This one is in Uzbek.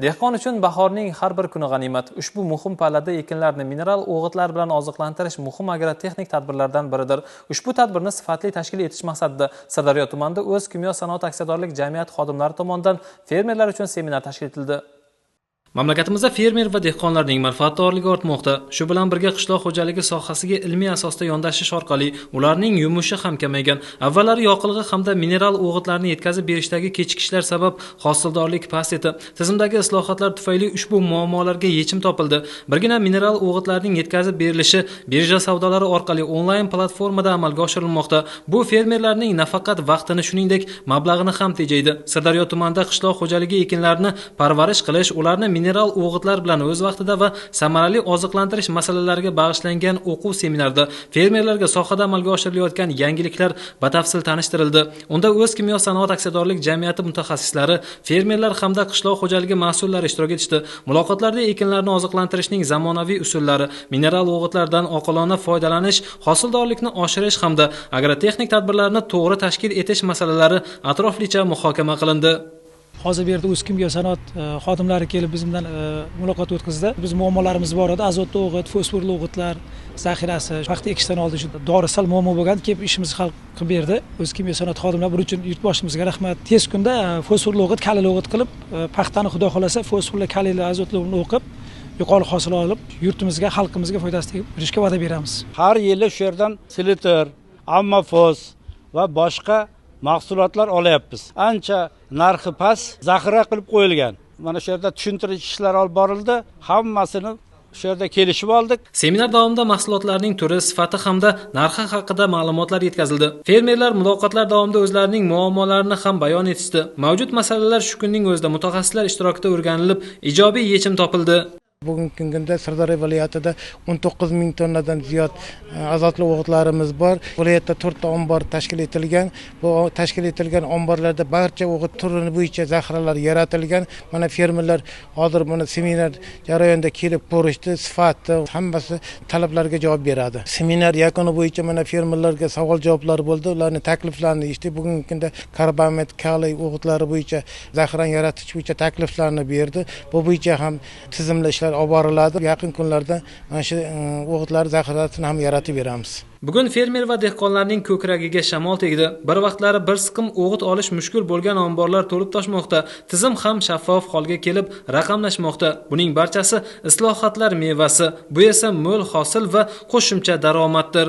Dehqon uchun bahorning har bir kuni g'animat. Ushbu muhim pallada ekinlarni mineral o'g'itlar bilan oziqlantirish muhim agrotexnik tadbirlardan biridir. Ushbu tadbirni sifatli tashkil etish maqsadida Sirdaryo tumanida O'z kimyo sanoat aksiyadorlik jamiyati xodimlari tomonidan fermerlar uchun seminar tashkil etildi. Mamlakatimizda fermer va dehqonlarning manfaatdorligi ortmoqda. Shu bilan birga qishloq xo'jaligi sohasiga ilmiy asosda yondashish orqali ularning yumushi ham kamaygan. Avvallari yoqilg'i hamda mineral o'g'itlarni yetkazib berishdagi kechikishlar sabab hosildorlik past edi. Tizimdagi islohotlar tufayli ushbu muammolarga yechim topildi. Birgina mineral o'g'itlarning yetkazib berilishi birja savdolari orqali onlayn platformada amalga oshirilmoqda. Bu fermerlarning nafaqat vaqtini, shuningdek, mablag'ini ham tejaydi. Sirdaryo tumanida qishloq xo'jaligi ekinlarini parvarish qilish, ularni mineral o'g'itlar bilan o'z vaqtida va samarali oziqlantirish masalalariga bag'ishlangan o'quv seminarida fermerlarga sohada amalga oshirilayotgan yangiliklar batafsil tanishtirildi. Unda O'z kimyo sanoat aksiyadorlik jamiyati mutaxassislari, fermerlar hamda qishloq xo'jaligi mas'ullari ishtirok etishdi. Muloqotlarda ekinlarni oziqlantirishning zamonaviy usullari, mineral o'g'itlardan oqilona foydalanish, hosildorlikni oshirish hamda agrotexnik tadbirlarni to'g'ri tashkil etish masalalari atroflicha muhokama qilindi. Hozir bu yerda O'z kimyo sanoat xodimlari kelib biz bilan muloqot o'tkazdi. Biz muammolarimiz bor edi. Azotli o'g'it, fosforli o'g'itlar zaxirasi, vaqti ekishdan oldin shu dorisal muammo bo'lgan, kelib ishimizni hal qilib berdi. O'z kimyo sanoat xodimlari buning uchun yurtboshimizga rahmat. Tez kunda fosforli o'g'it, kalili o'g'it qilib, paxtani xudo xolasa fosforli, kalili, azotli o'qib, yuqori hosil olib, yurtimizga, xalqimizga foydasi tegib berishga va'da beramiz. Har yili shu yerdan silitr, ammofos va boshqa mahsulotlar olyapmiz. Ancha narxi past, zaxira qilib qo'yilgan. Mana shu yerda tushuntirish ishlari olib borildi. Hammasini shu yerda kelishib oldik. Seminar davomida mahsulotlarning turi, sifati hamda narxi haqida ma'lumotlar yetkazildi. Fermerlar muloqotlar davomida o'zlarining muammolarini ham bayon etishdi. Mavjud masalalar shu kunning o'zida mutaxassislar ishtirokida o'rganilib, ijobiy yechim topildi. Bugungi kunda Sirdaryo viloyatida 19 ming tonnadan ziyod azotli o'g'itlarimiz bor. Viloyatda 4 ta ombor tashkil etilgan. Bu tashkil etilgan omborlarda barcha o'g'it turini bo'yicha zaxiralar yaratilgan. Mana fermerlar hozir buni seminar jarayonida kelib ko'rishdi, sifati hammasi talablarga javob beradi. Seminar yakuni bo'yicha mana fermerlarga savol-javoblar bo'ldi. Ularning takliflarini eshitdik. Bugungi kunda karbamid, kaliy o'g'itlari bo'yicha zaxirani yaratish bo'yicha takliflarni berdi. Bu bo'yicha ham tizimli ishlar olib boriladi. Yaqin kunlarda mana shu o'g'itlar zaxirasini ham yaratib beramiz. Bugun fermer va dehqonlarning ko'kragiga shamol tegdi. Bir vaqtlari bir siqim o'g'it olish mushkul bo'lgan omborlar to'lib toshmoqda. Tizim ham shaffof holga kelib raqamlashmoqda. Buning barchasi islohotlar mevasi. Bu esa mo'l hosil va qo'shimcha daromaddir.